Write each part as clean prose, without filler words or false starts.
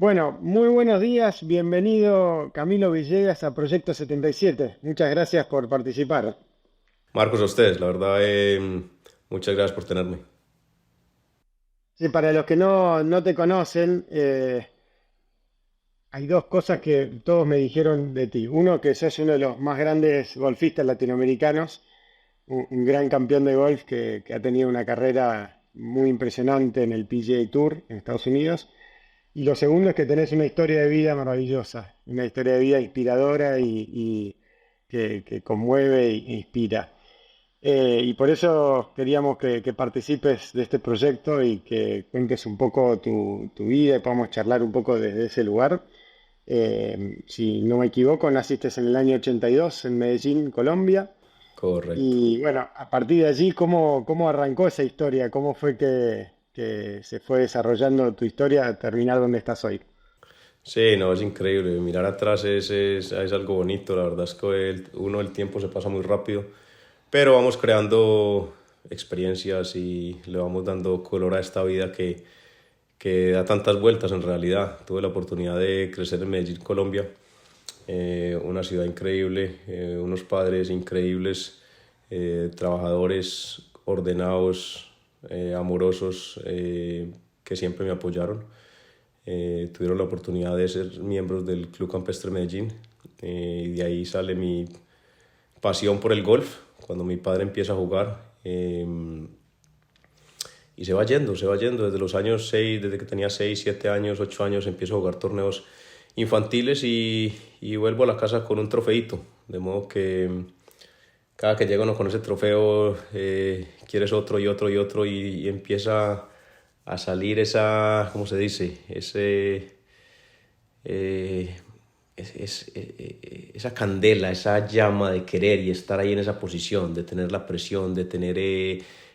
Bueno, muy buenos días, bienvenido Camilo Villegas a Proyecto 77. Muchas gracias por participar. Marcos, a ustedes, la verdad, muchas gracias por tenerme. Sí, para los que no te conocen, hay dos cosas que todos me dijeron de ti. Uno, que sos uno de los más grandes golfistas latinoamericanos, un gran campeón de golf que ha tenido una carrera muy impresionante en el PGA Tour en Estados Unidos. Y lo segundo es que tenés una historia de vida maravillosa, una historia de vida inspiradora y que conmueve e inspira. Y por eso queríamos que participes de este proyecto y que cuentes un poco tu vida y podamos charlar un poco desde ese lugar. Si no me equivoco, naciste en el año 82 en Medellín, Colombia. Correcto. Y bueno, a partir de allí, ¿cómo arrancó esa historia? ¿Cómo fue que se fue desarrollando tu historia a terminar donde estás hoy? Sí, no, es increíble. Mirar atrás es algo bonito. La verdad es que el tiempo se pasa muy rápido, pero vamos creando experiencias y le vamos dando color a esta vida que da tantas vueltas en realidad. Tuve la oportunidad de crecer en Medellín, Colombia, una ciudad increíble, unos padres increíbles, trabajadores ordenados, amorosos, que siempre me apoyaron. Tuvieron la oportunidad de ser miembros del Club Campestre Medellín, y de ahí sale mi pasión por el golf. Cuando mi padre empieza a jugar, y se va yendo desde los años 6, desde que tenía 6 7 años, 8 años, empiezo a jugar torneos infantiles y vuelvo a la casa con un trofeito, de modo que cada que llega uno con ese trofeo, quieres otro y otro y otro y empieza a salir esa, ¿cómo se dice? Eh, esa candela, esa llama de querer y estar ahí en esa posición, de tener la presión, de tener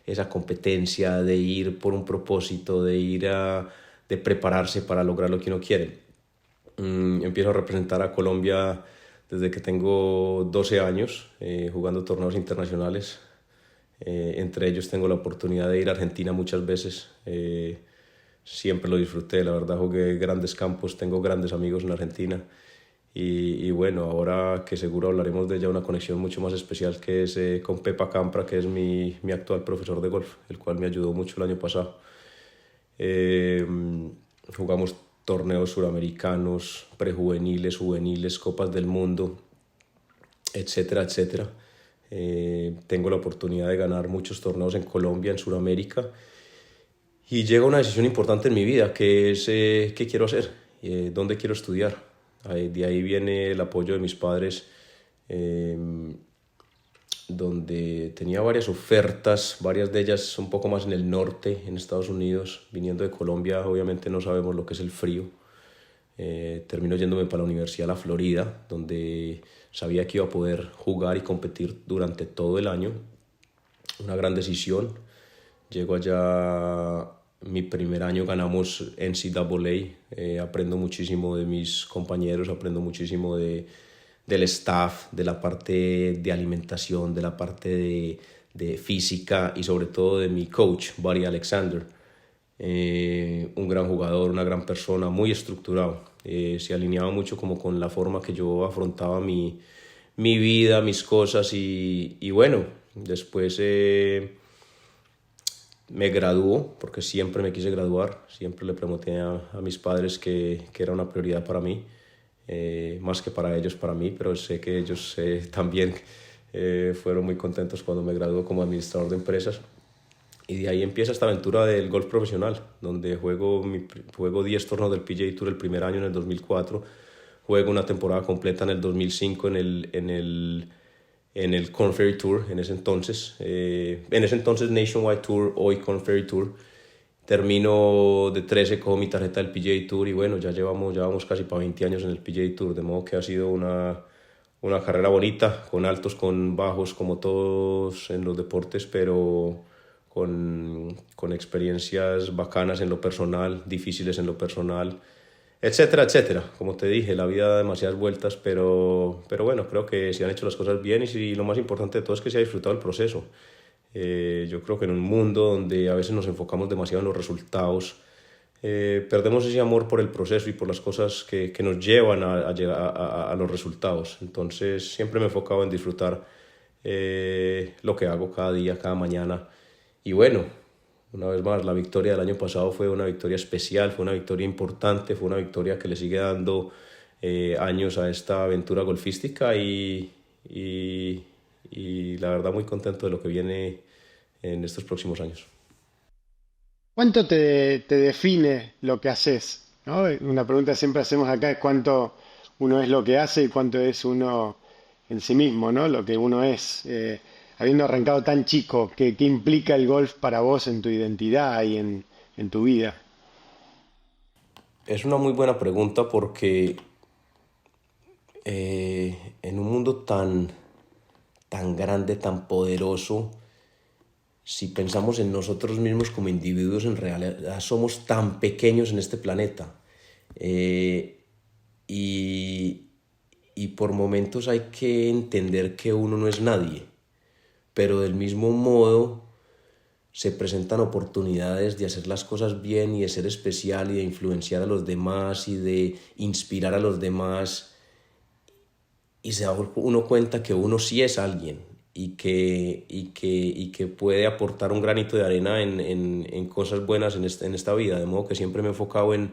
esa competencia, de ir por un propósito, de prepararse para lograr lo que uno quiere. Empiezo a representar a Colombia desde que tengo 12 años, jugando torneos internacionales. Entre ellos tengo la oportunidad de ir a Argentina muchas veces. Siempre lo disfruté, la verdad jugué grandes campos, tengo grandes amigos en Argentina. Y bueno, ahora que seguro hablaremos de ella, una conexión mucho más especial que es con Pepa Campra, que es mi actual profesor de golf, el cual me ayudó mucho el año pasado. Eh, Jugamos torneos suramericanos, prejuveniles, juveniles, copas del mundo, etcétera, etcétera. Tengo la oportunidad de ganar muchos torneos en Colombia, en Sudamérica, y llega una decisión importante en mi vida, que es qué quiero hacer, dónde quiero estudiar. De ahí viene el apoyo de mis padres, eh, donde tenía varias ofertas, varias de ellas un poco más en el norte, en Estados Unidos. Viniendo de Colombia, obviamente no sabemos lo que es el frío. Termino yéndome para la Universidad de la Florida, donde sabía que iba a poder jugar y competir durante todo el año. Una gran decisión. Llego allá, mi primer año ganamos NCAA, aprendo muchísimo de mis compañeros, aprendo muchísimo del staff, de la parte de alimentación, de la parte de física y sobre todo de mi coach, Barry Alexander. Un gran jugador, una gran persona, muy estructurado. Se alineaba mucho como con la forma que yo afrontaba mi vida, mis cosas y bueno, después me graduó, porque siempre me quise graduar, siempre le pregunté a mis padres que era una prioridad para mí, más que para ellos, para mí, pero sé que ellos también fueron muy contentos cuando me graduó como administrador de empresas. Y de ahí empieza esta aventura del golf profesional, donde juego 10 torneos del PGA Tour el primer año en el 2004, juego una temporada completa en el 2005 en el Korn Ferry Tour, en ese entonces Nationwide Tour, hoy Korn Ferry Tour. Termino de 13, cojo mi tarjeta del PGA Tour y bueno, ya vamos casi para 20 años en el PGA Tour, de modo que ha sido una carrera bonita, con altos, con bajos, como todos en los deportes, pero con experiencias bacanas en lo personal, difíciles en lo personal, etcétera, etcétera. Como te dije, la vida da demasiadas vueltas, pero bueno, creo que se han hecho las cosas bien y lo más importante de todo es que se ha disfrutado el proceso. Yo creo que en un mundo donde a veces nos enfocamos demasiado en los resultados, perdemos ese amor por el proceso y por las cosas que nos llevan a llegar a los resultados. Entonces siempre me he enfocado en disfrutar lo que hago cada día, cada mañana. Y bueno, una vez más, la victoria del año pasado fue una victoria especial, fue una victoria importante, fue una victoria que le sigue dando años a esta aventura golfística y la verdad muy contento de lo que viene en estos próximos años. ¿Cuánto te define lo que haces? ¿No? Una pregunta que siempre hacemos acá es cuánto uno es lo que hace y cuánto es uno en sí mismo, ¿no? Lo que uno es. Habiendo arrancado tan chico, ¿qué implica el golf para vos en tu identidad y en tu vida? Es una muy buena pregunta porque en un mundo tan grande, tan poderoso, si pensamos en nosotros mismos como individuos, en realidad somos tan pequeños en este planeta. Eh, y, y por momentos hay que entender que uno no es nadie, pero del mismo modo se presentan oportunidades de hacer las cosas bien y de ser especial y de influenciar a los demás y de inspirar a los demás y se da uno cuenta que uno sí es alguien y que puede aportar un granito de arena en cosas buenas en esta vida. De modo que siempre me he enfocado en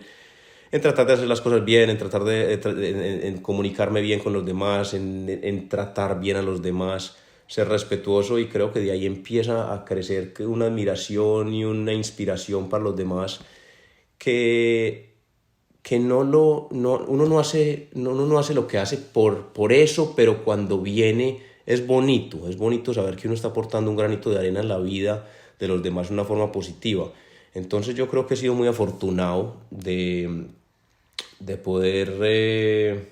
tratar de hacer las cosas bien, en tratar en comunicarme bien con los demás, en tratar bien a los demás, ser respetuoso y creo que de ahí empieza a crecer una admiración y una inspiración para los demás que uno no hace lo que hace por eso, pero cuando viene es bonito saber que uno está aportando un granito de arena en la vida de los demás de una forma positiva. Entonces yo creo que he sido muy afortunado de poder,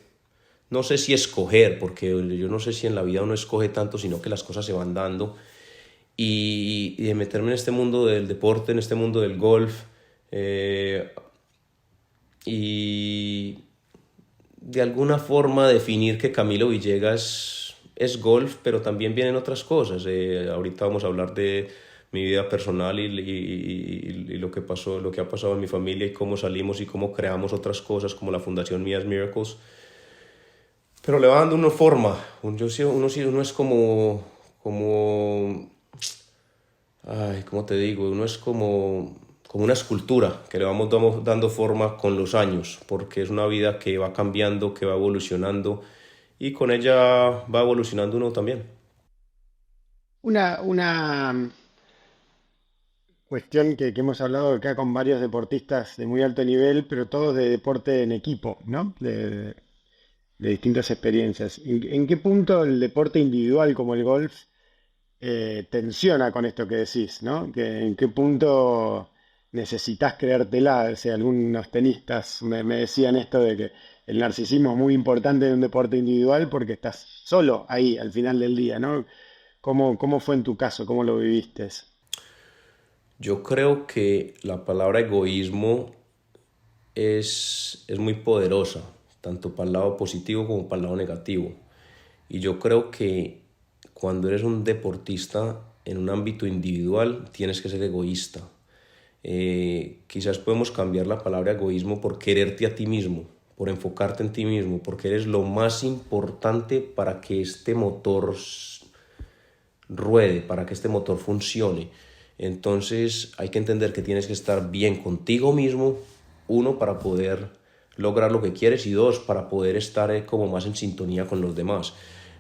no sé si escoger, porque yo no sé si en la vida uno escoge tanto, sino que las cosas se van dando, y de meterme en este mundo del deporte, en este mundo del golf, eh, y de alguna forma definir que Camilo Villegas es golf, pero también vienen otras cosas. Ahorita vamos a hablar de mi vida personal y lo que pasó, lo que ha pasado en mi familia y cómo salimos y cómo creamos otras cosas como la Fundación Mías Miracles. Pero le va dando una forma. Uno es como, ay, ¿cómo te digo? Uno es como una escultura que le vamos dando forma con los años, porque es una vida que va cambiando, que va evolucionando y con ella va evolucionando uno también. Una cuestión que hemos hablado acá con varios deportistas de muy alto nivel, pero todos de deporte en equipo, ¿no? De distintas experiencias. ¿En qué punto el deporte individual como el golf tensiona con esto que decís, ¿no? ¿En qué punto necesitas creértela? O sea, algunos tenistas me decían esto de que el narcisismo es muy importante en un deporte individual porque estás solo ahí al final del día, ¿no? ¿Cómo fue en tu caso? ¿Cómo lo viviste? Yo creo que la palabra egoísmo es muy poderosa, tanto para el lado positivo como para el lado negativo. Y yo creo que cuando eres un deportista en un ámbito individual, tienes que ser egoísta. Quizás podemos cambiar la palabra egoísmo por quererte a ti mismo, por enfocarte en ti mismo, porque eres lo más importante para que este motor ruede, para que este motor funcione. Entonces hay que entender que tienes que estar bien contigo mismo, uno, para poder lograr lo que quieres y dos, para poder estar como más en sintonía con los demás.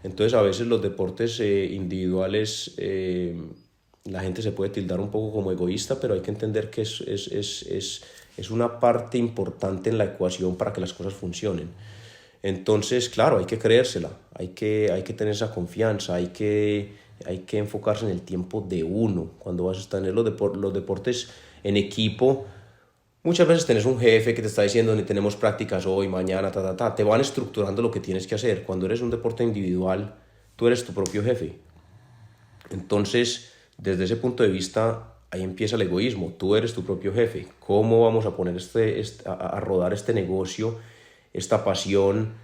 Entonces a veces los deportes individuales, la gente se puede tildar un poco como egoísta, pero hay que entender que es una parte importante en la ecuación para que las cosas funcionen. Entonces, claro, hay que creérsela, hay que tener esa confianza, hay que enfocarse en el tiempo de uno. Cuando vas a tener los deportes en equipo, muchas veces tenés un jefe que te está diciendo ni tenemos prácticas hoy, mañana, te van estructurando lo que tienes que hacer. Cuando eres un deporte individual, tú eres tu propio jefe. Entonces, desde ese punto de vista, ahí empieza el egoísmo. Tú eres tu propio jefe. ¿Cómo vamos a poner a rodar este negocio, esta pasión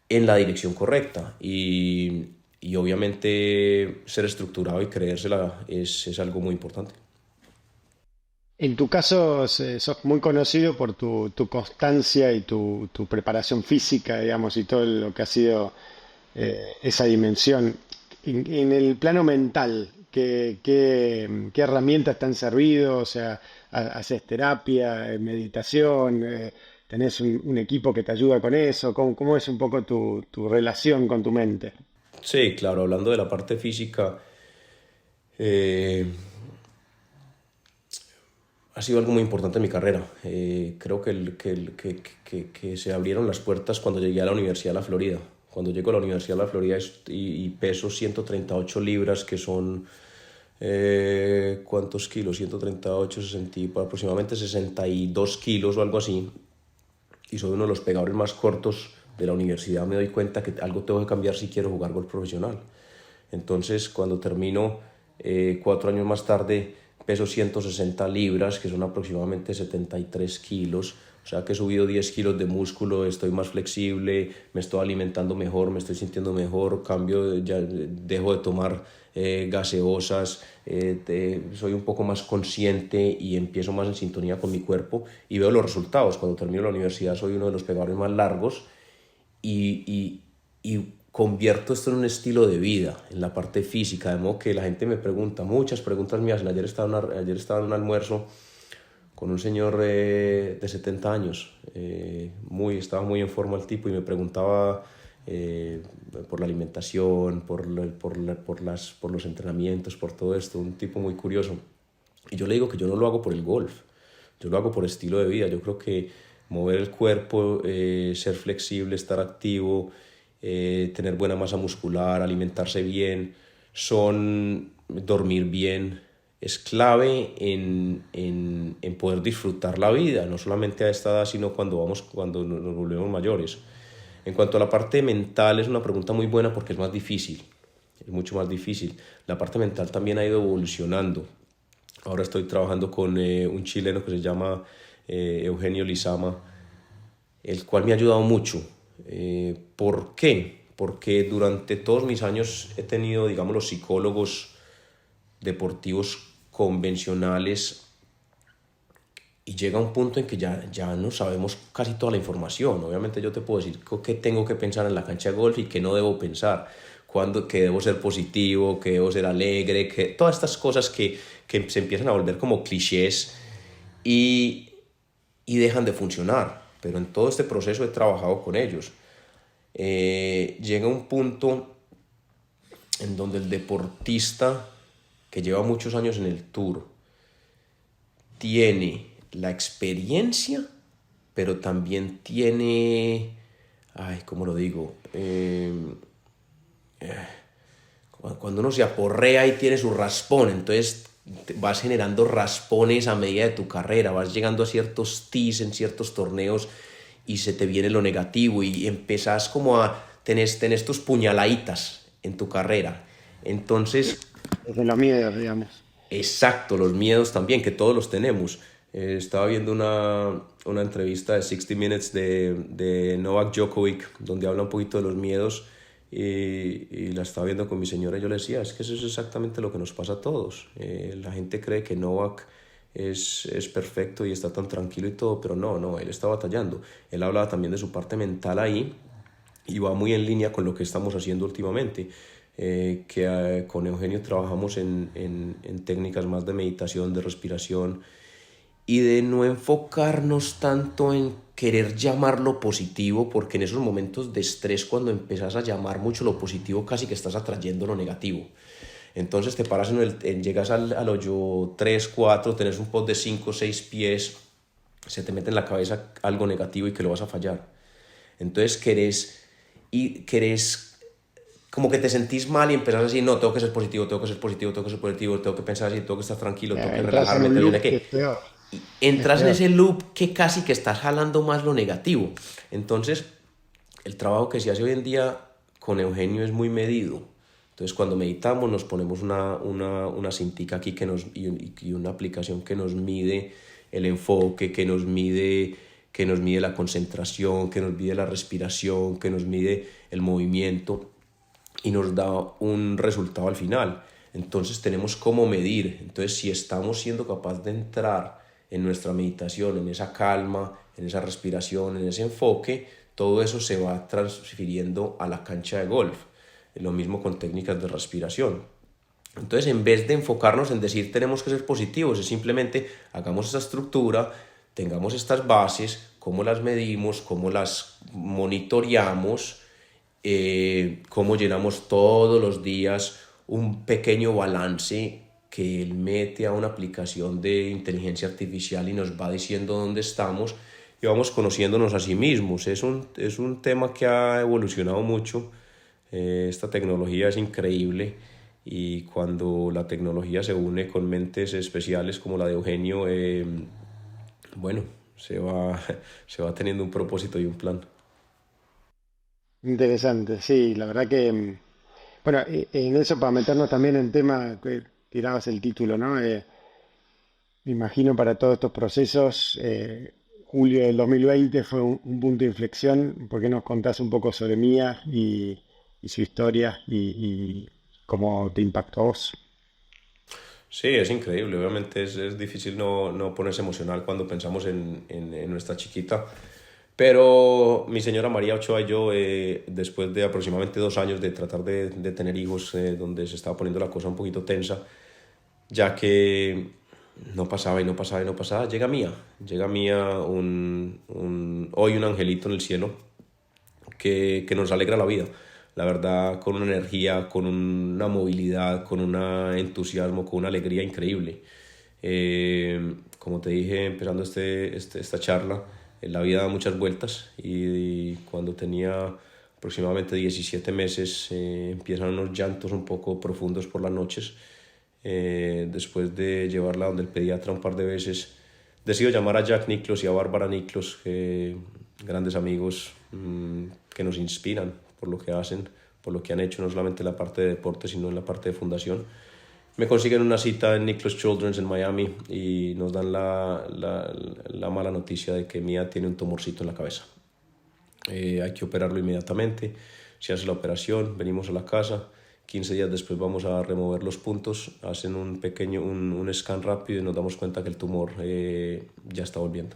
en la dirección correcta? Y obviamente ser estructurado y creérsela es algo muy importante. En tu caso, sos muy conocido por tu constancia y tu preparación física, digamos, y todo lo que ha sido esa dimensión. En el plano mental, ¿qué herramientas te han servido? O sea, ¿haces terapia, meditación? ¿Tenés un equipo que te ayuda con eso? ¿Cómo es un poco tu relación con tu mente? Sí, claro, hablando de la parte física, eh, ha sido algo muy importante en mi carrera. Creo que se abrieron las puertas cuando llegué a la Universidad de la Florida. Cuando llego a la Universidad de la Florida y peso 138 libras, que son, ¿cuántos kilos? 138, 60, aproximadamente 62 kilos o algo así. Y soy uno de los pegadores más cortos de la universidad. Me doy cuenta que algo tengo que cambiar si quiero jugar golf profesional. Entonces, cuando termino, 4 años más tarde, peso 160 libras, que son aproximadamente 73 kilos. O sea que he subido 10 kilos de músculo, estoy más flexible, me estoy alimentando mejor, me estoy sintiendo mejor, cambio, ya dejo de tomar gaseosas, soy un poco más consciente y empiezo más en sintonía con mi cuerpo y veo los resultados. Cuando termino la universidad soy uno de los pegadores más largos y convierto esto en un estilo de vida, en la parte física, de modo que la gente me pregunta, muchas preguntas me hacen. Ayer estaba en un almuerzo con un señor de 70 años, estaba muy en forma el tipo y me preguntaba eh, por la alimentación, por los entrenamientos, por todo esto, un tipo muy curioso. Y yo le digo que yo no lo hago por el golf, yo lo hago por estilo de vida. Yo creo que mover el cuerpo, ser flexible, estar activo, tener buena masa muscular, alimentarse bien, dormir bien, es clave en poder disfrutar la vida, no solamente a esta edad, sino cuando nos volvemos mayores. En cuanto a la parte mental, es una pregunta muy buena porque es más difícil, es mucho más difícil. La parte mental también ha ido evolucionando. Ahora estoy trabajando con un chileno que se llama Eugenio Lizama, el cual me ha ayudado mucho. ¿Por qué? Porque durante todos mis años he tenido, digamos, los psicólogos deportivos convencionales y llega un punto en que ya no sabemos casi toda la información. Obviamente yo te puedo decir qué tengo que pensar en la cancha de golf y qué no debo pensar, que debo ser positivo, que debo ser alegre, que todas estas cosas que se empiezan a volver como clichés y, y dejan de funcionar. Pero en todo este proceso he trabajado con ellos. Llega un punto en donde el deportista que lleva muchos años en el tour tiene la experiencia, pero también tiene, ay, ¿cómo lo digo? Cuando uno se aporrea y tiene su raspón, entonces vas generando raspones a medida de tu carrera, vas llegando a ciertos tees en ciertos torneos y se te viene lo negativo y empezás como tenés tus puñaladitas en tu carrera. Entonces, Desde los miedos, digamos. exacto, los miedos también, que todos los tenemos. Estaba viendo una entrevista de 60 Minutes de Novak Djokovic, donde habla un poquito de los miedos y la estaba viendo con mi señora y yo le decía, es que eso es exactamente lo que nos pasa a todos. La gente cree que Novak es perfecto y está tan tranquilo y todo, pero no, él está batallando. Él hablaba también de su parte mental ahí y va muy en línea con lo que estamos haciendo últimamente. Con Eugenio trabajamos en técnicas más de meditación, de respiración y de no enfocarnos tanto en querer llamar lo positivo, porque en esos momentos de estrés, cuando empezás a llamar mucho lo positivo, casi que estás atrayendo lo negativo. Entonces te paras llegas al hoyo 3 4, tenés un pot de 5 6 pies, se te mete en la cabeza algo negativo y que lo vas a fallar. Entonces querés como que te sentís mal y empezás a decir, no, tengo que ser positivo, tengo que ser positivo, tengo que ser positivo, tengo que pensar así, tengo que estar tranquilo, tengo que Entras en relajarme, un tengo loop que que... es peor. Y Es entras en peor. ese loop que casi que estás jalando más lo negativo. Entonces, el trabajo que se hace hoy en día con Eugenio es muy medido. Entonces, cuando meditamos, nos ponemos una cintica aquí y una aplicación que nos mide el enfoque, que nos mide la concentración, que nos mide la respiración, que nos mide el movimiento y nos da un resultado al final. Entonces tenemos cómo medir. Entonces, si estamos siendo capaces de entrar en nuestra meditación, en esa calma, en esa respiración, en ese enfoque, todo eso se va transfiriendo a la cancha de golf. Lo mismo con técnicas de respiración. Entonces, en vez de enfocarnos en decir tenemos que ser positivos, es simplemente hagamos esa estructura, tengamos estas bases, cómo las medimos, cómo las monitoreamos, cómo llenamos todos los días un pequeño balance que él mete a una aplicación de inteligencia artificial y nos va diciendo dónde estamos y vamos conociéndonos a sí mismos. Es un tema que ha evolucionado mucho. Esta tecnología es increíble y cuando la tecnología se une con mentes especiales como la de Eugenio, bueno, se va teniendo un propósito y un plan. Interesante, sí, la verdad que, bueno, en eso para meternos también en tema que tirabas el título, ¿no? Me imagino para todos estos procesos, julio del 2020 fue un punto de inflexión. ¿Por qué nos contás un poco sobre Mía y su historia y cómo te impactó a vos? Sí, es increíble. Obviamente es difícil no ponerse emocional cuando pensamos en nuestra chiquita. Pero mi señora María Ochoa y yo, después de aproximadamente 2 años de tratar de tener hijos, donde se estaba poniendo la cosa un poquito tensa, ya que no pasaba y no pasaba y no pasaba, llega Mía, hoy un angelito en el cielo que nos alegra la vida. La verdad, con una energía, con una movilidad, con un entusiasmo, con una alegría increíble. Como te dije, empezando esta charla, la vida da muchas vueltas y cuando tenía aproximadamente 17 meses empiezan unos llantos un poco profundos por las noches. Después de llevarla donde el pediatra un par de veces, decido llamar a Jack Nicklaus y a Bárbara Nicklaus, grandes amigos que nos inspiran por lo que hacen, por lo que han hecho, no solamente en la parte de deporte, sino en la parte de fundación. Me consiguen una cita en Nicklaus Children's en Miami y nos dan la mala noticia de que Mía tiene un tumorcito en la cabeza. Hay que operarlo inmediatamente. Se hace la operación, venimos a la casa. 15 días después vamos a remover los puntos, hacen un scan rápido y nos damos cuenta que el tumor ya está volviendo.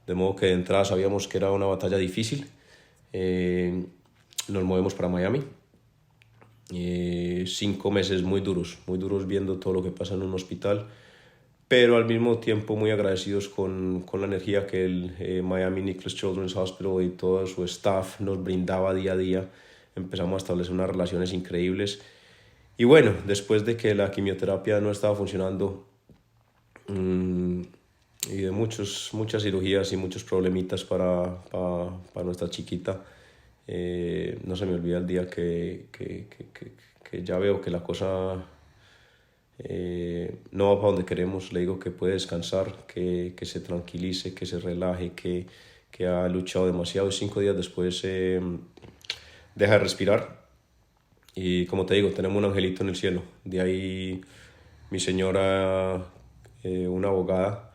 De modo que de entrada sabíamos que era una batalla difícil. Nos movemos para Miami. 5 meses muy duros viendo todo lo que pasa en un hospital, pero al mismo tiempo muy agradecidos con la energía que el Miami Nicklaus Children's Hospital y todo su staff nos brindaba día a día. Empezamos a establecer unas relaciones increíbles. Y bueno, después de que la quimioterapia no estaba funcionando y de muchas cirugías y muchos problemitas para nuestra chiquita, no se me olvida el día que ya veo que la cosa no va para donde queremos. Le digo que puede descansar, que se tranquilice, que se relaje, que ha luchado demasiado y 5 días después deja de respirar. Y como te digo, tenemos un angelito en el cielo. De ahí mi señora, una abogada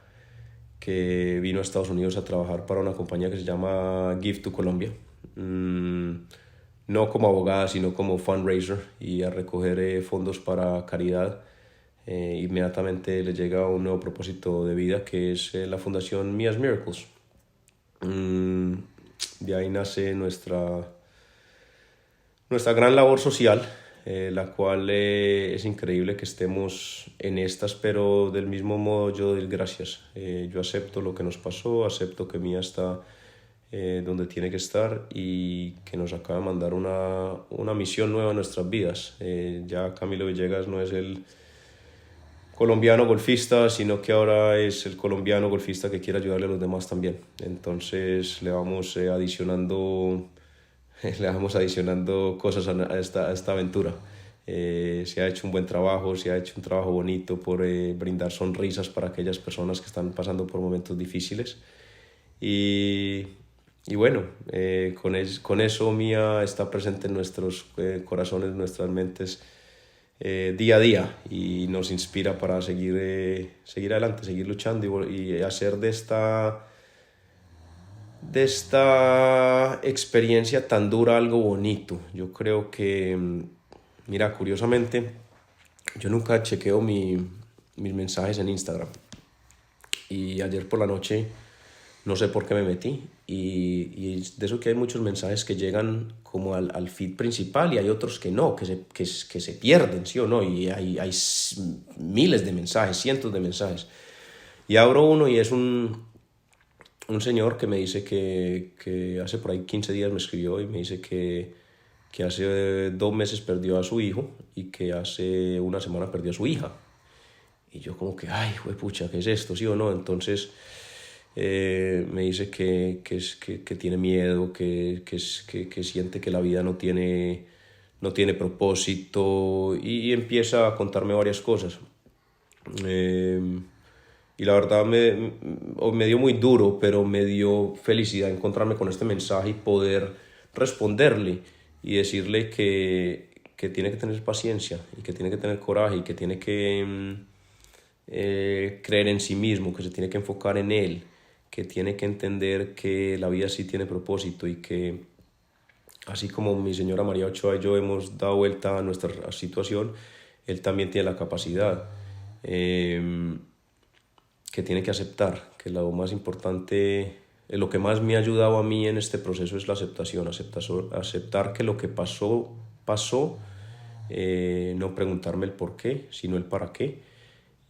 que vino a Estados Unidos a trabajar para una compañía que se llama Give to Colombia. No como abogada, sino como fundraiser y a recoger fondos para caridad. Inmediatamente le llega un nuevo propósito de vida que es la fundación Mia's Miracles. De ahí nace nuestra gran labor social, la cual es increíble que estemos en estas, pero del mismo modo yo doy gracias. Yo acepto lo que nos pasó, acepto que Mía está donde tiene que estar y que nos acaba de mandar una misión nueva en nuestras vidas. Ya Camilo Villegas no es el colombiano golfista, sino que ahora es el colombiano golfista que quiere ayudarle a los demás también. Entonces le vamos adicionando cosas a esta aventura. Se ha hecho un buen trabajo, se ha hecho un trabajo bonito por brindar sonrisas para aquellas personas que están pasando por momentos difíciles. Y bueno, con eso Mía está presente en nuestros corazones, nuestras mentes día a día y nos inspira para seguir adelante, seguir luchando y hacer de esta experiencia tan dura algo bonito. Yo creo que, mira, curiosamente, yo nunca chequeo mis mensajes en Instagram Y ayer por la noche no sé por qué me metí. Y de eso que hay muchos mensajes que llegan como al feed principal y hay otros que no, que se pierden, ¿sí o no? Y hay miles de mensajes, cientos de mensajes. Y abro uno y es un señor que me dice que hace por ahí 15 días me escribió y me dice que hace 2 meses perdió a su hijo y que hace una semana perdió a su hija. Y yo como que, ay, pucha, ¿qué es esto? ¿Sí o no? Entonces me dice que tiene miedo, que siente que la vida no tiene propósito y empieza a contarme varias cosas. Y la verdad me dio muy duro, pero me dio felicidad encontrarme con este mensaje y poder responderle y decirle que tiene que tener paciencia y que tiene que tener coraje y que tiene que creer en sí mismo, que se tiene que enfocar en él, que tiene que entender que la vida sí tiene propósito y que así como mi señora María Ochoa y yo hemos dado vuelta a nuestra situación, él también tiene la capacidad. Que tiene que aceptar, que lo más importante, lo que más me ha ayudado a mí en este proceso es la aceptación, aceptar que lo que pasó, pasó, no preguntarme el por qué, sino el para qué,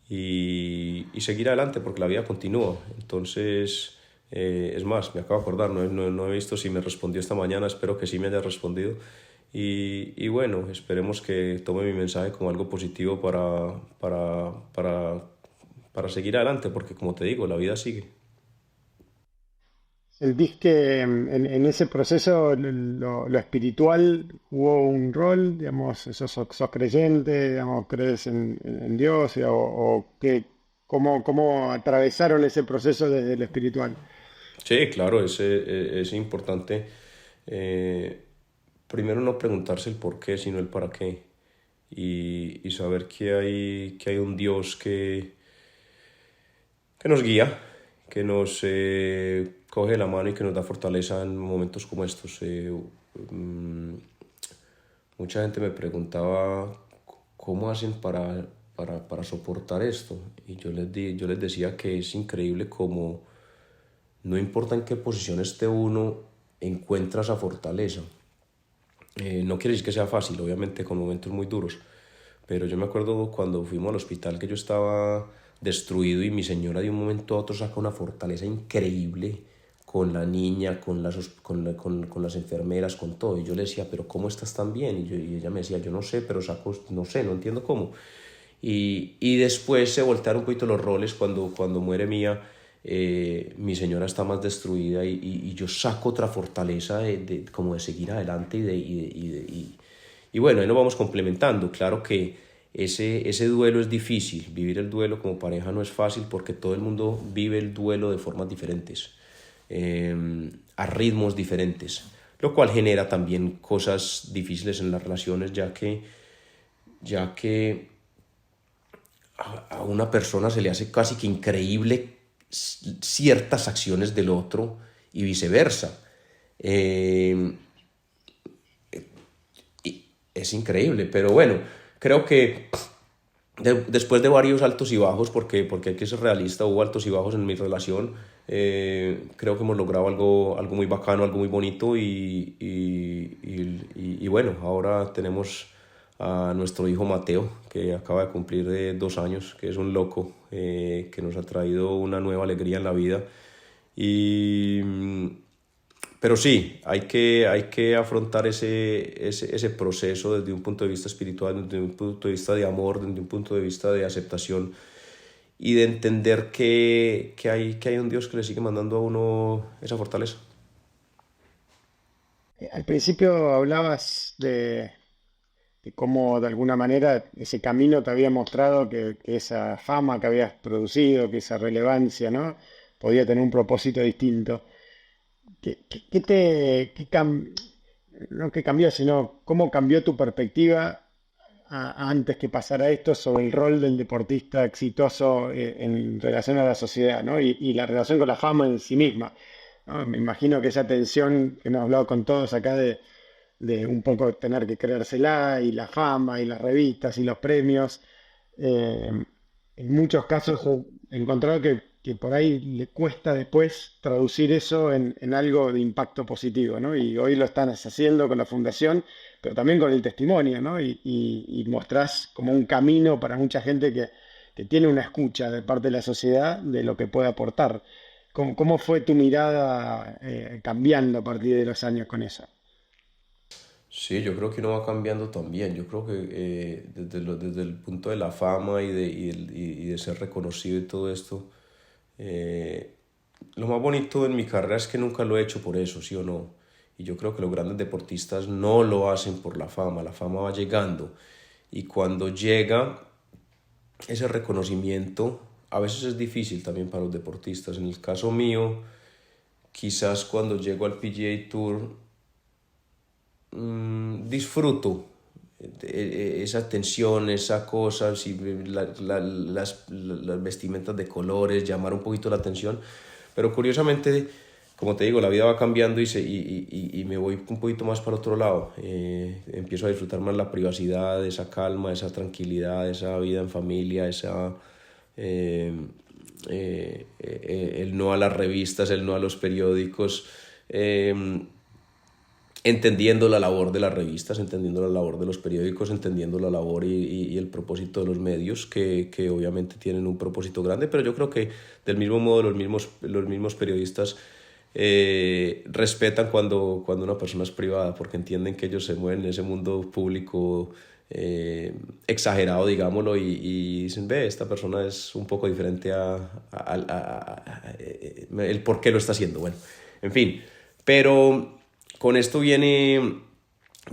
y seguir adelante porque la vida continúa. Entonces, es más, me acabo de acordar, no he visto si me respondió esta mañana, espero que sí me haya respondido. Y bueno, esperemos que tome mi mensaje como algo positivo para seguir adelante, porque como te digo, la vida sigue. ¿Sentís que en ese proceso lo espiritual hubo un rol? Digamos, sos creyente, digamos, crees en Dios, o qué, cómo atravesaron ese proceso desde lo espiritual? Sí, claro, es importante. eh, Primero no preguntarse el por qué, sino el para qué. Y saber que hay un Dios que nos guía, que nos coge la mano y que nos da fortaleza en momentos como estos. Mm, Mucha gente me preguntaba cómo hacen para soportar esto. Y yo les decía que es increíble como no importa en qué posición esté uno, encuentra esa fortaleza. No quiere decir que sea fácil, obviamente con momentos muy duros, pero yo me acuerdo cuando fuimos al hospital que yo estaba destruido y mi señora de un momento a otro saca una fortaleza increíble con la niña, con las enfermeras, con todo. Y yo le decía, pero ¿cómo estás tan bien? Y ella me decía, yo no sé, pero saco, no sé, no entiendo cómo. Y después se voltearon un poquito los roles cuando muere Mía. Mi señora está más destruida y yo saco otra fortaleza como de seguir adelante y bueno, ahí nos vamos complementando. Claro que ese duelo es difícil, vivir el duelo como pareja no es fácil porque todo el mundo vive el duelo de formas diferentes, a ritmos diferentes, lo cual genera también cosas difíciles en las relaciones, ya que a una persona se le hace casi que increíble ciertas acciones del otro y viceversa. Eh, y es increíble, pero bueno, creo que después de varios altos y bajos, porque hay que ser realista, hubo altos y bajos en mi relación, creo que hemos logrado algo muy bacano, algo muy bonito y bueno, ahora tenemos a nuestro hijo Mateo, que acaba de cumplir 2 años, que es un loco, que nos ha traído una nueva alegría en la vida. Y, pero sí, hay que afrontar ese proceso desde un punto de vista espiritual, desde un punto de vista de amor, desde un punto de vista de aceptación y de entender que hay un Dios que le sigue mandando a uno esa fortaleza. Al principio hablabas de cómo de alguna manera ese camino te había mostrado que esa fama que habías producido, que esa relevancia, ¿no? Podía tener un propósito distinto. ¿Qué te, no que cambió, sino cómo cambió tu perspectiva antes que pasara esto sobre el rol del deportista exitoso en relación a la sociedad, ¿no? Y la relación con la fama en sí misma, ¿no? Me imagino que esa tensión que hemos hablado con todos acá de un poco tener que creérsela y la fama y las revistas y los premios, eh, en muchos casos he encontrado que que por ahí le cuesta después traducir eso en algo de impacto positivo, ¿no? Y hoy lo están haciendo con la fundación, pero también con el testimonio, ¿no? Y mostrás como un camino para mucha gente que tiene una escucha de parte de la sociedad de lo que puede aportar. ¿Cómo fue tu mirada cambiando a partir de los años con eso? Sí, yo creo que uno va cambiando también. Yo creo que desde el punto de la fama y de ser reconocido y todo esto, eh, lo más bonito en mi carrera es que nunca lo he hecho por eso, sí o no. Y yo creo que los grandes deportistas no lo hacen por la fama va llegando. Y cuando llega ese reconocimiento, a veces es difícil también para los deportistas. En el caso mío, quizás cuando llego al PGA Tour, disfruto esa tensión, esa cosa, si las vestimentas de colores, llamar un poquito la atención, pero curiosamente, como te digo, la vida va cambiando y me voy un poquito más para otro lado. Empiezo a disfrutar más la privacidad, esa calma, esa tranquilidad, esa vida en familia, eh, el no a las revistas, el no a los periódicos. Entendiendo la labor de las revistas, entendiendo la labor de los periódicos, entendiendo la labor y el propósito de los medios, que obviamente tienen un propósito grande, pero yo creo que del mismo modo los mismos periodistas respetan cuando una persona es privada, porque entienden que ellos se mueven en ese mundo público exagerado, digámoslo, y dicen, ve, esta persona es un poco diferente el por qué lo está haciendo. Bueno, en fin, pero con esto vienen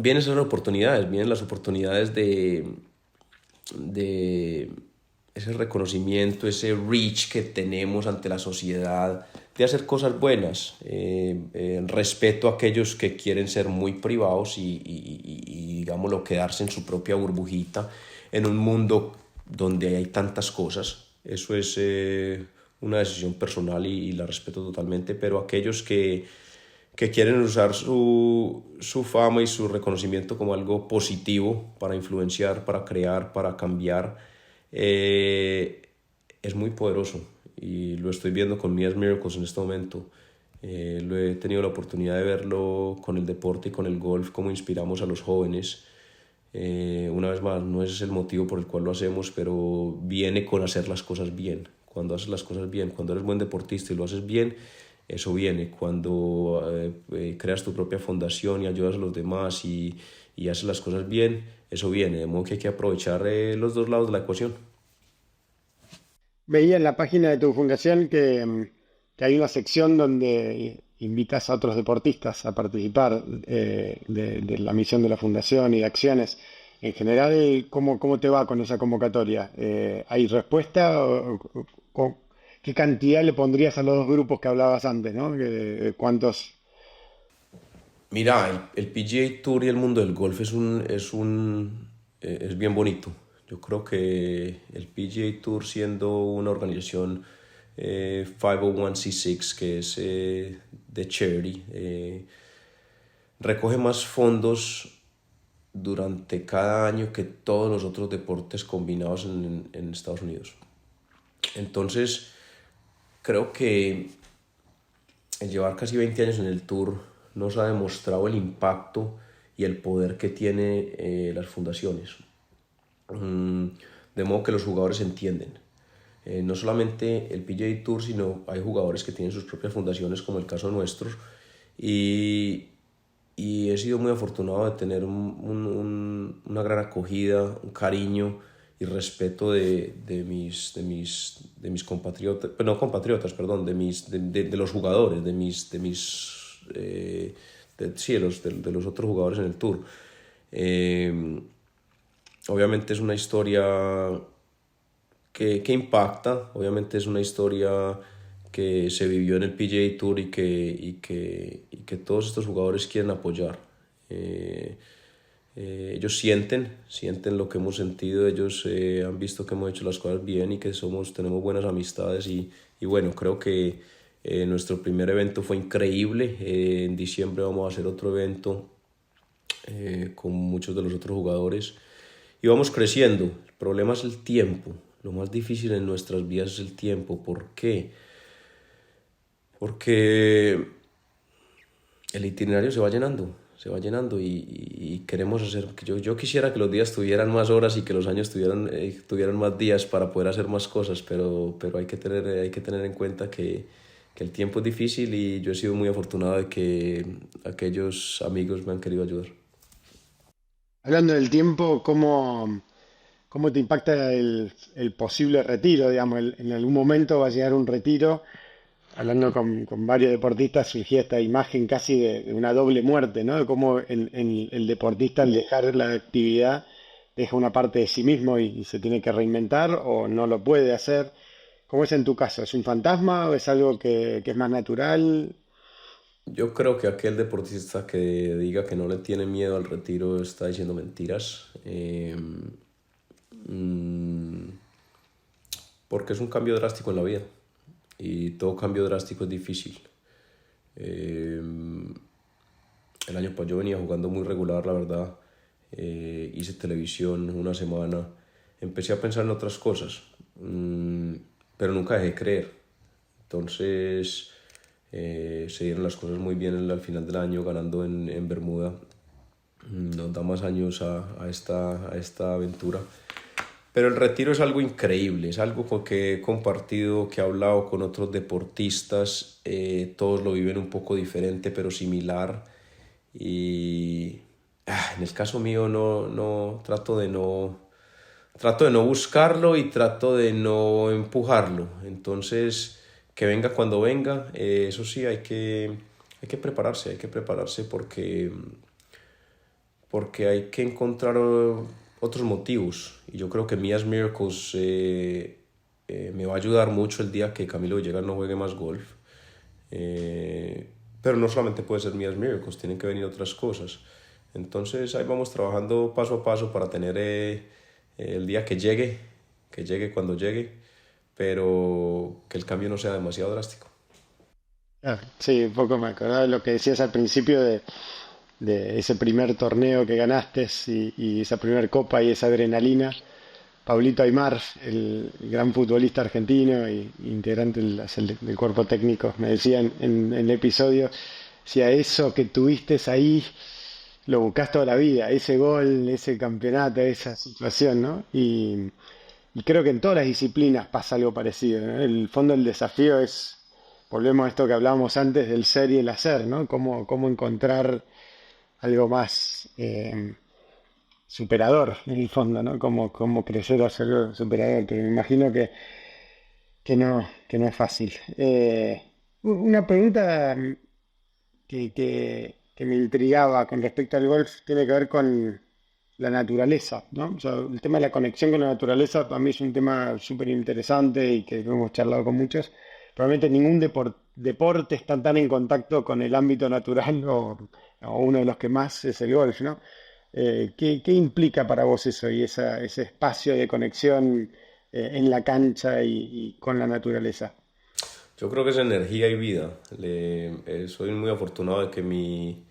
esas oportunidades, vienen las oportunidades de ese reconocimiento, ese reach que tenemos ante la sociedad, de hacer cosas buenas, respeto a aquellos que quieren ser muy privados digámoslo, quedarse en su propia burbujita, en un mundo donde hay tantas cosas. Eso es una decisión personal y la respeto totalmente, pero aquellos que quieren usar su fama y su reconocimiento como algo positivo para influenciar, para crear, para cambiar, es muy poderoso y lo estoy viendo con Mia's Miracles en este momento. Lo he tenido la oportunidad de verlo con el deporte y con el golf, cómo inspiramos a los jóvenes. Una vez más, no es el motivo por el cual lo hacemos, pero viene con hacer las cosas bien. Cuando haces las cosas bien, cuando eres buen deportista y lo haces bien, eso viene. Cuando creas tu propia fundación y ayudas a los demás y haces las cosas bien, eso viene. De modo que hay que aprovechar los dos lados de la ecuación. Veía en la página de tu fundación que hay una sección donde invitas a otros deportistas a participar de la misión de la fundación y de acciones. En general, ¿cómo te va con esa convocatoria? ¿Hay respuesta? ¿Qué cantidad le pondrías a los dos grupos que hablabas antes, ¿no? ¿Cuántos? Mira, el PGA Tour y el mundo del golf es bien bonito. Yo creo que el PGA Tour, siendo una organización 501c6, que es de charity, recoge más fondos durante cada año que todos los otros deportes combinados en Estados Unidos. Entonces, creo que el llevar casi 20 años en el Tour nos ha demostrado el impacto y el poder que tiene las fundaciones. De modo que los jugadores entienden. No solamente el PGA Tour, sino hay jugadores que tienen sus propias fundaciones, como el caso nuestro. Y, y he sido muy afortunado de tener una gran acogida, un cariño y respeto de mis compatriotas, no compatriotas, perdón, de los jugadores, sí, de los otros jugadores en el Tour. Eh, Obviamente es una historia que impacta, obviamente es una historia que se vivió en el PGA Tour y que todos estos jugadores quieren apoyar. Ellos sienten lo que hemos sentido, ellos han visto que hemos hecho las cosas bien y que tenemos buenas amistades y bueno, creo que nuestro primer evento fue increíble. En diciembre vamos a hacer otro evento con muchos de los otros jugadores y vamos creciendo. El problema es el tiempo. Lo más difícil en nuestras vidas es el tiempo. ¿Por qué? Porque el itinerario se va llenando y queremos hacer, yo quisiera que los días tuvieran más horas y que los años tuvieran más días para poder hacer más cosas, pero hay que tener en cuenta que el tiempo es difícil y yo he sido muy afortunado de que aquellos amigos me han querido ayudar. Hablando del tiempo, ¿cómo te impacta el posible retiro? Digamos, en algún momento va a llegar un retiro. Hablando con varios deportistas, surgía esta imagen casi de una doble muerte, ¿no? De cómo el deportista al dejar la actividad deja una parte de sí mismo y se tiene que reinventar o no lo puede hacer. ¿Cómo es en tu caso? ¿Es un fantasma o es algo que es más natural? Yo creo que aquel deportista que diga que no le tiene miedo al retiro está diciendo mentiras. Mm, Porque es un cambio drástico en la vida y todo cambio drástico es difícil. Eh, el año pasado yo venía jugando muy regular, la verdad. Hice televisión una semana. Empecé a pensar en otras cosas, pero nunca dejé de creer. Entonces se dieron las cosas muy bien al final del año, ganando en Bermuda. Nos da más años a esta aventura. Pero el retiro es algo increíble, es algo con que he compartido, que he hablado con otros deportistas, todos lo viven un poco diferente pero similar y en el caso mío trato de no buscarlo y trato de no empujarlo, entonces que venga cuando venga, eso sí hay que prepararse porque hay que encontrar otros motivos. Y yo creo que Mia's Miracles me va a ayudar mucho el día que Camilo Villegas no juegue más golf. Pero no solamente puede ser Mia's Miracles, tienen que venir otras cosas. Entonces ahí vamos trabajando paso a paso para tener el día que llegue cuando llegue, pero que el cambio no sea demasiado drástico. Ah, sí, un poco me acordaba de lo que decías al principio de ese primer torneo que ganaste y esa primer copa y esa adrenalina. Pablito Aimar, el gran futbolista argentino y integrante del cuerpo técnico, me decía en el episodio, si a eso que tuviste ahí lo buscas toda la vida, ese gol, ese campeonato, esa situación, ¿no? Y creo que en todas las disciplinas pasa algo parecido, ¿no? El fondo del desafío es, volvemos a esto que hablábamos antes del ser y el hacer, ¿no? Cómo encontrar algo más superador en el fondo, ¿no? Cómo crecer a ser superador, pero me imagino que no es fácil. Una pregunta que me intrigaba con respecto al golf tiene que ver con la naturaleza, ¿no? O sea, el tema de la conexión con la naturaleza para mí es un tema súper interesante y que hemos charlado con muchos. Probablemente ningún deporte está tan en contacto con el ámbito natural o uno de los que más es el golf, ¿no? ¿Qué implica para vos eso y ese espacio de conexión en la cancha y con la naturaleza? Yo creo que es energía y vida. Soy muy afortunado de que mi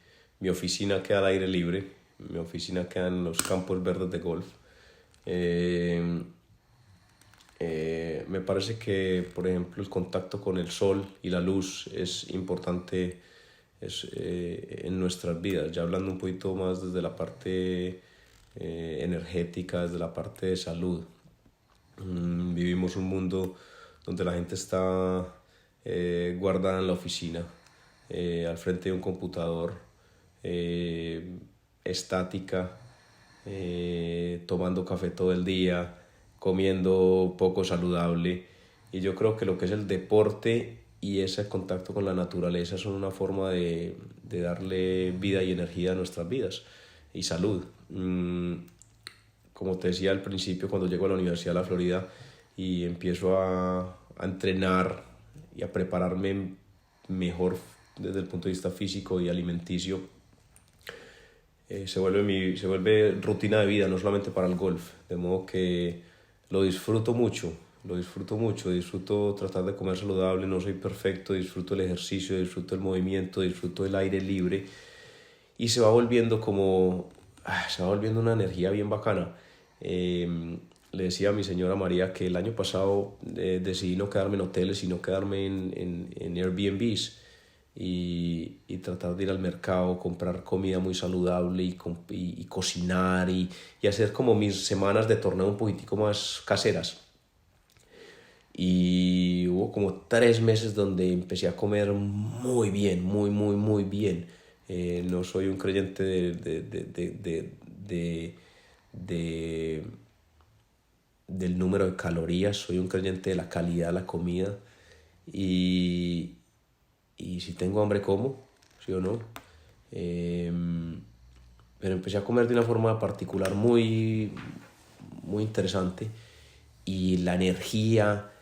oficina queda al aire libre. Mi oficina queda en los campos verdes de golf. Eh, Me parece que, por ejemplo, el contacto con el sol y la luz es importante en nuestras vidas. Ya hablando un poquito más desde la parte energética, desde la parte de salud. Vivimos un mundo donde la gente está guardada en la oficina, al frente de un computador, eh, estática, tomando café todo el día, comiendo poco saludable. Y yo creo que lo que es el deporte y ese contacto con la naturaleza son una forma de darle vida y energía a nuestras vidas y salud. Como te decía al principio, cuando llego a la Universidad de la Florida y empiezo a entrenar y a prepararme mejor desde el punto de vista físico y alimenticio, se vuelve rutina de vida, no solamente para el golf, de modo que lo disfruto mucho, disfruto tratar de comer saludable, no soy perfecto, disfruto el ejercicio, disfruto el movimiento, disfruto el aire libre y se va volviendo una energía bien bacana. Eh, le decía a mi señora María que el año pasado decidí no quedarme en hoteles, sino quedarme en Airbnbs y tratar de ir al mercado, comprar comida muy saludable y cocinar y hacer como mis semanas de torneo un poquitico más caseras. Y hubo como 3 meses donde empecé a comer muy bien, muy, muy, muy bien. No soy un creyente de- del número de calorías, soy un creyente de la calidad de la comida. Y, y si tengo hambre como, sí o no. Pero empecé a comer de una forma particular muy, muy interesante y la energía,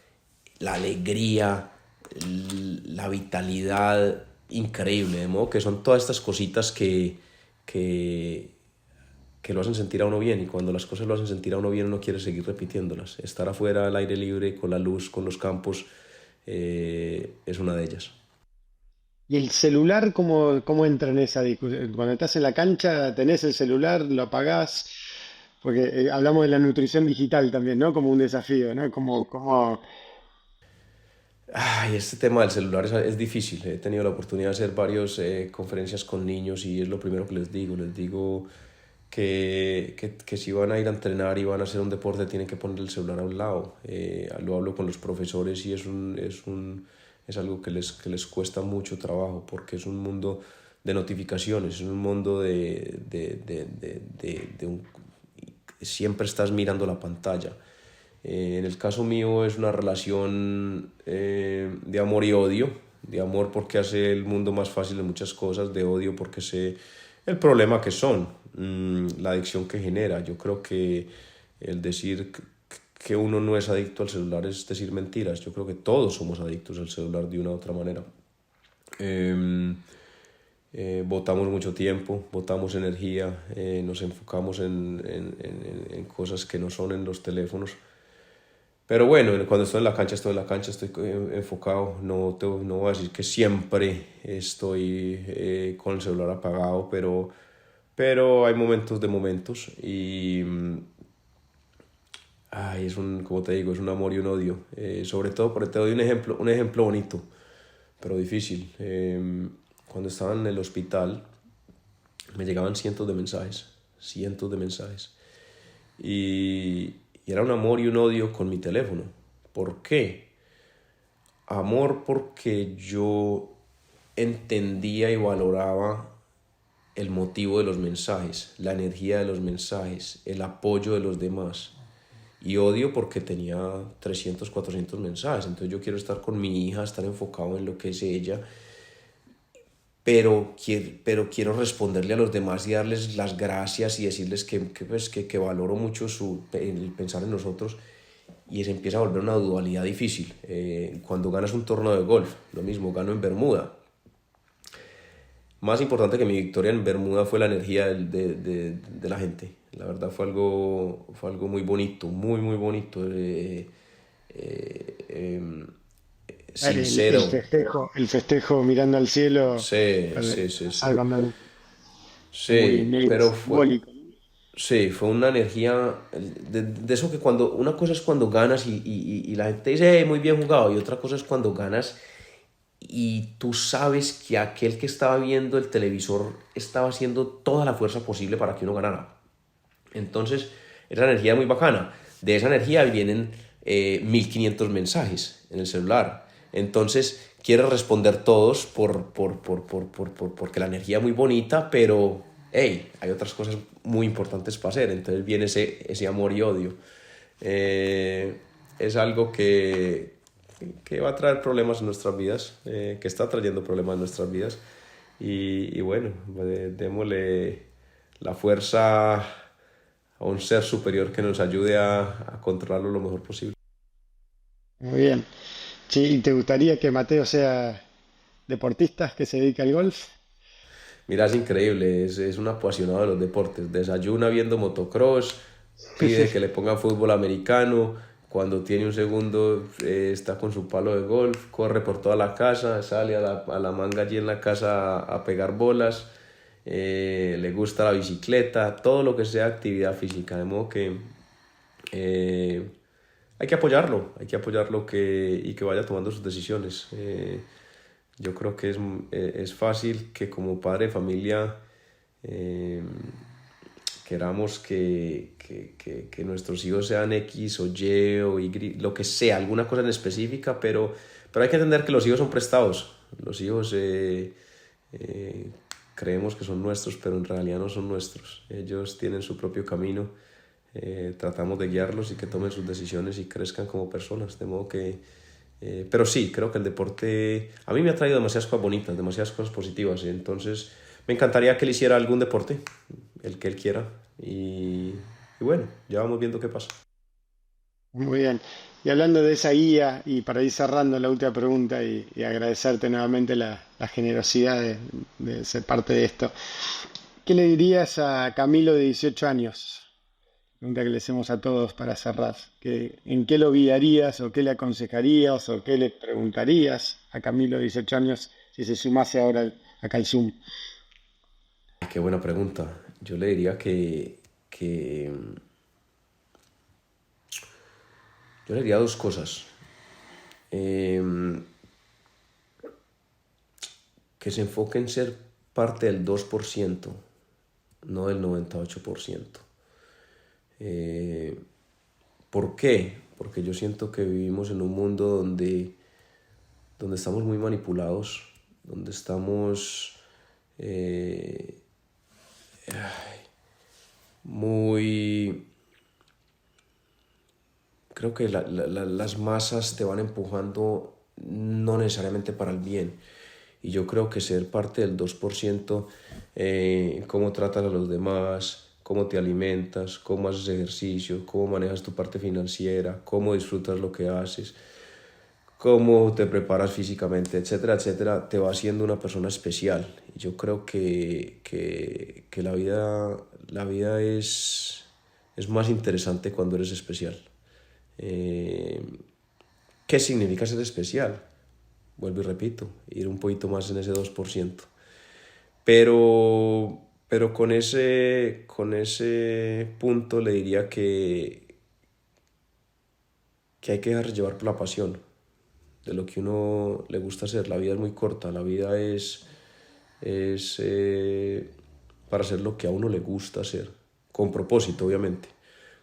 la alegría, la vitalidad increíble, de modo que son todas estas cositas que, que lo hacen sentir a uno bien, y cuando las cosas lo hacen sentir a uno bien uno quiere seguir repitiéndolas. Estar afuera al aire libre, con la luz, con los campos, es una de ellas. ¿Y el celular cómo entra en esa discusión? Cuando estás en la cancha, tenés el celular, lo apagás, porque hablamos de la nutrición digital también, ¿no? Como un desafío, ¿no? Ay, este tema del celular es difícil. He tenido la oportunidad de hacer varias conferencias con niños y es lo primero que les digo. Les digo que si van a ir a entrenar y van a hacer un deporte tienen que poner el celular a un lado. Lo hablo con los profesores y es algo que les cuesta mucho trabajo porque es un mundo de notificaciones, es un mundo siempre estás mirando la pantalla. En el caso mío es una relación de amor y odio, de amor porque hace el mundo más fácil en muchas cosas, de odio porque sé el problema que son, la adicción que genera. Yo creo que el decir que uno no es adicto al celular es decir mentiras. Yo creo que todos somos adictos al celular de una u otra manera. Botamos mucho tiempo, botamos energía, nos enfocamos en cosas que no son en los teléfonos. Pero bueno, cuando estoy en la cancha, estoy enfocado. No voy a decir que siempre estoy con el celular apagado, pero hay momentos de momentos y ay, como te digo, es un amor y un odio. Sobre todo, porque te doy un ejemplo bonito, pero difícil. Cuando estaba en el hospital, me llegaban cientos de mensajes. Y era un amor y un odio con mi teléfono. ¿Por qué? Amor porque yo entendía y valoraba el motivo de los mensajes, la energía de los mensajes, el apoyo de los demás. Y odio porque tenía 300 400 mensajes. Entonces yo quiero estar con mi hija, estar enfocado en lo que es ella, pero quiero responderle a los demás y darles las gracias y decirles que valoro mucho el pensar en nosotros, y se empieza a volver una dualidad difícil. Cuando ganas un torneo de golf, lo mismo, gano en Bermuda. Más importante que mi victoria en Bermuda fue la energía de la gente. La verdad fue algo muy bonito, muy, muy bonito, eh, sincero. El festejo mirando al cielo, Sí, para sí, sí, empezar sí. con Sí, medio pero simbólico. sí, fue una energía de eso que una cosa es cuando ganas y la gente dice, muy bien jugado", y otra cosa es cuando ganas y tú sabes que aquel que estaba viendo el televisor estaba haciendo toda la fuerza posible para que uno ganara. Entonces, esa energía es muy bacana. De esa energía vienen 1500 mensajes en el celular. Entonces, quieres responder todos porque la energía es muy bonita, pero hey, hay otras cosas muy importantes para hacer. Entonces viene ese amor y odio. Es algo que va a traer problemas en nuestras vidas, que está trayendo problemas en nuestras vidas. Y bueno, démosle la fuerza a un ser superior que nos ayude a controlarlo lo mejor posible. Muy bien. Sí, ¿y te gustaría que Mateo sea deportista que se dedica al golf? Mira, es increíble, es un apasionado de los deportes. Desayuna viendo motocross, pide que le pongan fútbol americano. Cuando tiene un segundo, está con su palo de golf, corre por toda la casa, sale a la manga allí en la casa a pegar bolas. Le gusta la bicicleta, todo lo que sea actividad física. De modo que Eh, hay que apoyarlo y que vaya tomando sus decisiones. Yo creo que es fácil que como padre de familia eh, queramos que nuestros hijos sean X o Y o Y, lo que sea, alguna cosa en específica, pero hay que entender que los hijos son prestados. Los hijos eh, creemos que son nuestros, pero en realidad no son nuestros. Ellos tienen su propio camino. Tratamos de guiarlos y que tomen sus decisiones y crezcan como personas. De modo que... pero sí, creo que el deporte a mí me ha traído demasiadas cosas bonitas, demasiadas cosas positivas. Entonces, me encantaría que él hiciera algún deporte, el que él quiera. Y bueno, ya vamos viendo qué pasa. Muy bien. Y hablando de esa guía, y para ir cerrando la última pregunta y agradecerte nuevamente la generosidad de ser parte de esto, ¿qué le dirías a Camilo de 18 años? Pregunta que le hacemos a todos para cerrar. ¿En qué lo guiarías o qué le aconsejarías o qué le preguntarías a Camilo de 18 años si se sumase ahora acá al Zoom? Qué buena pregunta. Yo le diría que yo le diría dos cosas. Eh, que se enfoque en ser parte del 2%, no del 98%. Eh, ¿Por qué? Porque yo siento que vivimos en un mundo donde estamos muy manipulados, donde estamos eh, muy... Creo que las masas te van empujando no necesariamente para el bien. Y yo creo que ser parte del 2%, cómo tratas a los demás, cómo te alimentas, cómo haces ejercicio, cómo manejas tu parte financiera, cómo disfrutas lo que haces, cómo te preparas físicamente, etcétera, etcétera, te va haciendo una persona especial. Y yo creo que la vida es más interesante cuando eres especial. Eh, ¿Qué significa ser especial? Vuelvo y repito, ir un poquito más en ese 2%. Pero con ese punto le diría que hay que dejar llevar por la pasión de lo que uno le gusta hacer. La vida es muy corta, la vida es para hacer lo que a uno le gusta hacer, con propósito, obviamente.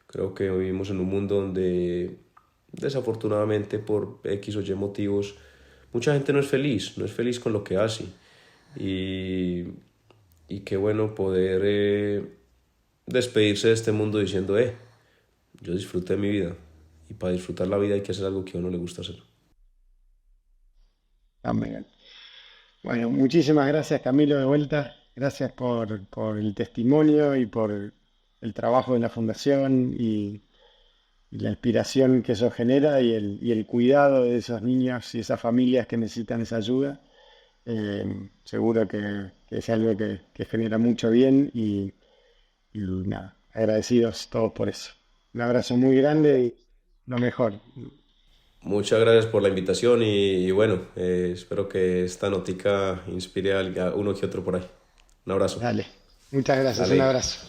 Creo que vivimos en un mundo donde, desafortunadamente, por X o Y motivos, mucha gente no es feliz con lo que hace. Y, y qué bueno poder despedirse de este mundo diciendo, yo disfruté mi vida. Y para disfrutar la vida hay que hacer algo que a uno le gusta hacer. Amén. Bueno, muchísimas gracias Camilo de vuelta. Gracias por el testimonio y por el trabajo de la fundación y la inspiración que eso genera y el cuidado de esos niños y esas familias que necesitan esa ayuda. Seguro que es algo que genera mucho bien y nada, agradecidos todos por eso. Un abrazo muy grande y lo mejor. Muchas gracias por la invitación y bueno, espero que esta notica inspire a uno que otro por ahí. Un abrazo. Dale, muchas gracias, un Dale. abrazo.